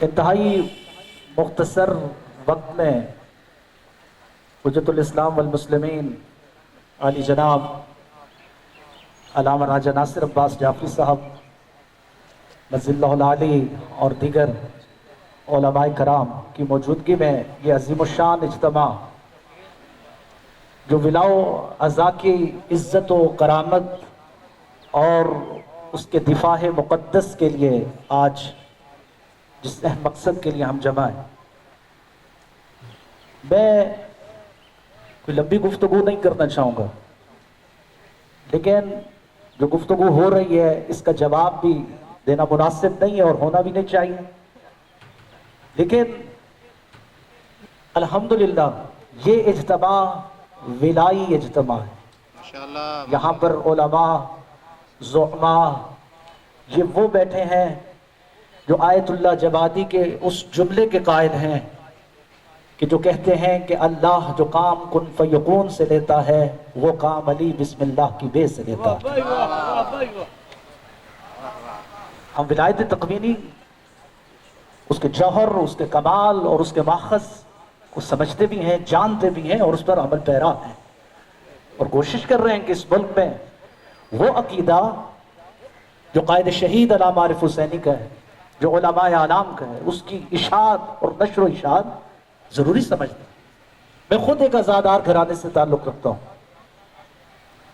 انتہائی مختصر وقت میں حجت الاسلام والمسلمین علی جناب علامہ راجہ ناصر عباس جعفری صاحب مجزی اللہ العالی اور دیگر علماء کرام کی موجودگی میں یہ عظیم الشان اجتماع جو ولاء و عزا کی عزت و کرامت اور اس کے دفاع مقدس کے لیے آج جس اہم مقصد کے لیے ہم جمع ہیں، میں کوئی لمبی گفتگو نہیں کرنا چاہوں گا، لیکن جو گفتگو ہو رہی ہے اس کا جواب بھی دینا مناسب نہیں ہے اور ہونا بھی نہیں چاہیے، لیکن الحمدللہ یہ اجتماع ولائی اجتماع ہے۔ یہاں پر علماء، زعماء، یہ وہ بیٹھے ہیں جو آیت اللہ جوادی کے اس جملے کے قائل ہیں کہ جو کہتے ہیں کہ اللہ جو کام کن فیکون سے لیتا ہے وہ کام علی بسم اللہ کی بے سے لیتا ہے۔ ہم ولایت تقوینی، اس کے جوہر، اس کے کمال اور اس کے ماخذ کو سمجھتے بھی ہیں، جانتے بھی ہیں اور اس پر عمل پیرا ہیں، اور کوشش کر رہے ہیں کہ اس ملک میں وہ عقیدہ جو قائد شہید علامہ عارف حسینی کا ہے، جو علماء اعلام کا ہے، اس کی اشاعت اور نشر و اشاعت ضروری سمجھتا ہوں۔ میں خود ایک آزادار گھرانے سے تعلق رکھتا ہوں،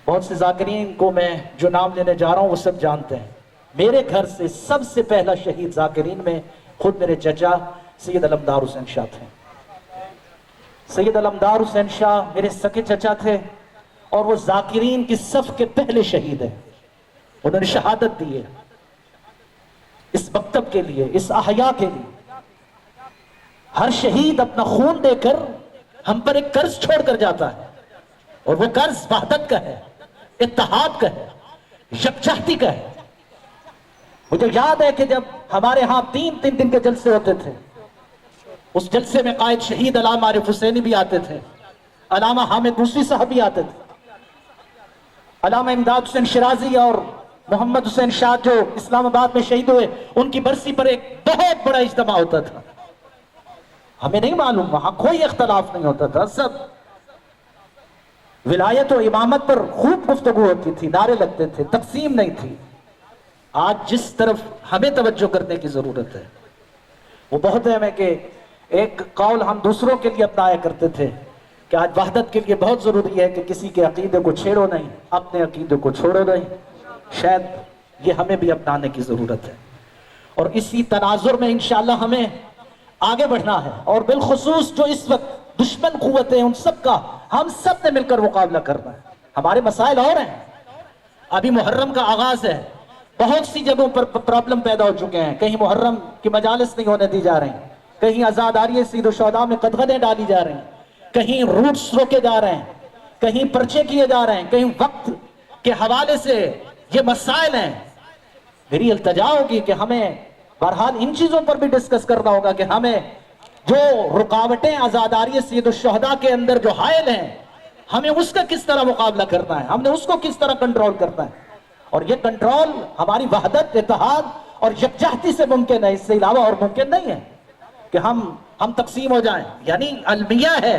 بہت سے ذاکرین کو میں جو نام لینے جا رہا ہوں وہ سب جانتے ہیں۔ میرے گھر سے سب سے پہلا شہید ذاکرین میں خود میرے چچا سید علمدار حسین شاہ تھے۔ سید علمدار حسین شاہ میرے سکے چچا تھے اور وہ ذاکرین کی صف کے پہلے شہید ہیں۔ انہوں نے شہادت دی ہے اس مکتب کے لیے، اس احیاء کے لیے۔ ہر شہید اپنا خون دے کر ہم پر ایک قرض چھوڑ کر جاتا ہے، اور وہ قرض وحدت کا ہے، اتحاد کا ہے، یکجہتی کا ہے۔ مجھے یاد ہے کہ جب ہمارے ہاں تین دن کے جلسے ہوتے تھے، اس جلسے میں قائد شہید علامہ عارف حسینی بھی آتے تھے، علامہ حامد موسی صاحب بھی آتے تھے، علامہ امداد حسین شرازی اور محمد حسین شاہ جو اسلام آباد میں شہید ہوئے، ان کی برسی پر ایک بہت بڑا اجتماع ہوتا تھا۔ ہمیں نہیں معلوم، وہاں کوئی اختلاف نہیں ہوتا تھا، سب ولایت و امامت پر خوب گفتگو ہوتی تھی، نعرے لگتے تھے، تقسیم نہیں تھی۔ آج جس طرف ہمیں توجہ کرنے کی ضرورت ہے وہ بہت اہم ہے کہ ایک قول ہم دوسروں کے لیے اپنایا کرتے تھے کہ آج وحدت کے لیے بہت ضروری ہے کہ کسی کے عقیدے کو چھیڑو نہیں، اپنے عقیدے کو چھوڑو نہیں۔ شاید یہ ہمیں بھی اپنانے کی ضرورت ہے، اور اسی تناظر میں انشاءاللہ ہمیں آگے بڑھنا ہے، اور بالخصوص جو اس وقت دشمن قوتیں ان سب کا ہم سب نے مل کر مقابلہ کرنا ہے۔ ہمارے مسائل اور ہیں، ابھی محرم کا آغاز ہے، بہت سی جگہوں پر پرابلم پیدا ہو چکے ہیں، کہیں محرم کی مجالس نہیں ہونے دی جا رہی ہیں، کہیں آزاداری سید و شہداء میں قدغنیں ڈالی جا رہی ہیں، کہیں روٹس روکے جا رہے ہیں، کہیں پرچے کیے جا رہے ہیں، کہیں وقت کے حوالے سے یہ مسائل ہیں۔ میری التجا ہوگی کہ ہمیں بہرحال ان چیزوں پر بھی ڈسکس کرنا ہوگا کہ ہمیں جو رکاوٹیں آزاداری سید الشہداء کے اندر جو حائل ہیں، ہمیں اس کا کس طرح مقابلہ کرنا ہے، ہم نے اس کو کس طرح کنٹرول کرنا ہے، اور یہ کنٹرول ہماری وحدت، اتحاد اور یکجہتی سے ممکن ہے، اس سے علاوہ اور ممکن نہیں ہے کہ ہم تقسیم ہو جائیں۔ یعنی المیہ ہے،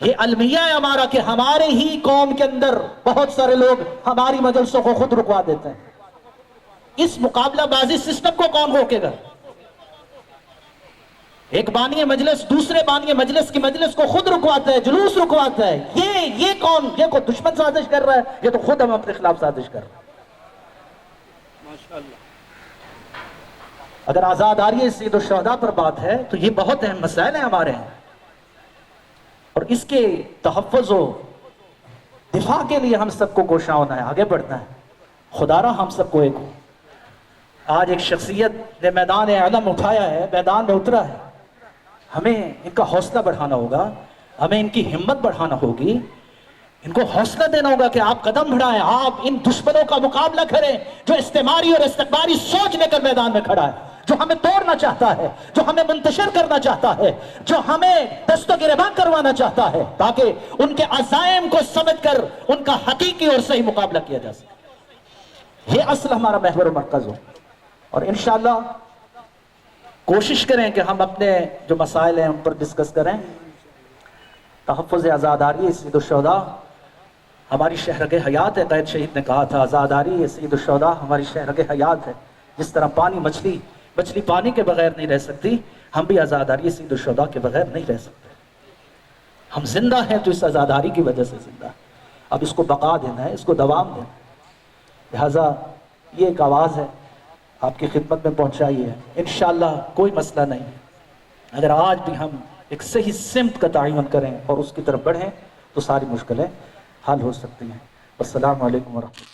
یہ المیہ ہے ہمارا کہ ہمارے ہی قوم کے اندر بہت سارے لوگ ہماری مجلسوں کو خود رکوا دیتے ہیں۔ اس مقابلہ بازی سسٹم کو کون روکے گا؟ ایک بانی مجلس دوسرے بانی مجلس کی مجلس کو خود رکواتا ہے، جلوس رکواتا ہے۔ یہ کون؟ یہ کوئی دشمن سازش کر رہا ہے؟ یہ تو خود ہم اپنے خلاف سازش کر رہے ہیں۔ اگر آزاداری سید الشہداء پر بات ہے تو یہ بہت اہم مسائل ہیں ہمارے ہیں، اور اس کے تحفظ و دفاع کے لیے ہم سب کو کوشاں ہونا ہے، آگے بڑھنا ہے۔ خدا را ہم سب کو ایک ہو۔ آج ایک شخصیت نے میدان علم اٹھایا ہے، میدان میں اترا ہے، ہمیں ان کا حوصلہ بڑھانا ہوگا، ہمیں ان کی ہمت بڑھانا ہوگی، ان کو حوصلہ دینا ہوگا کہ آپ قدم بڑھائیں، آپ ان دشمنوں کا مقابلہ کریں جو استعماری اور استکباری سوچ لے کر میدان میں کھڑا ہے، جو ہمیں توڑنا چاہتا ہے، جو ہمیں منتشر کرنا چاہتا ہے، جو ہمیں دست و گریباں کروانا چاہتا ہے، تاکہ ان کے عزائم کو سمجھ کر ان کا حقیقی اور صحیح مقابلہ کیا جا سکے۔ یہ اصل ہمارا محور و مرکز ہو، اور انشاءاللہ کوشش کریں کہ ہم اپنے جو مسائل ہیں ان پر ڈسکس کریں. تحفظ آزاداری سید الشہداء ہماری شہرگ حیات ہے. قائد شہید نے کہا تھا آزاداری سید الشہداء ہماری شہرگ حیات ہے. جس طرح پانی مچھلی پانی کے بغیر نہیں رہ سکتی، ہم بھی آزاداری سید الشہداء کے بغیر نہیں رہ سکتے. ہم زندہ ہیں تو اس آزاداری کی وجہ سے زندہ ہیں. اب اس کو بقا دینا ہے، اس کو دوام دینا ہے. لہٰذا یہ ایک آواز ہے آپ کی خدمت میں پہنچائی ہے. انشاءاللہ کوئی مسئلہ نہیں. اگر آج بھی ہم ایک صحیح سمت کا تعین کریں اور اس کی طرف بڑھیں تو ساری مشکلیں حل ہو سکتی ہیں. السلام علیکم ورحمۃ اللہ.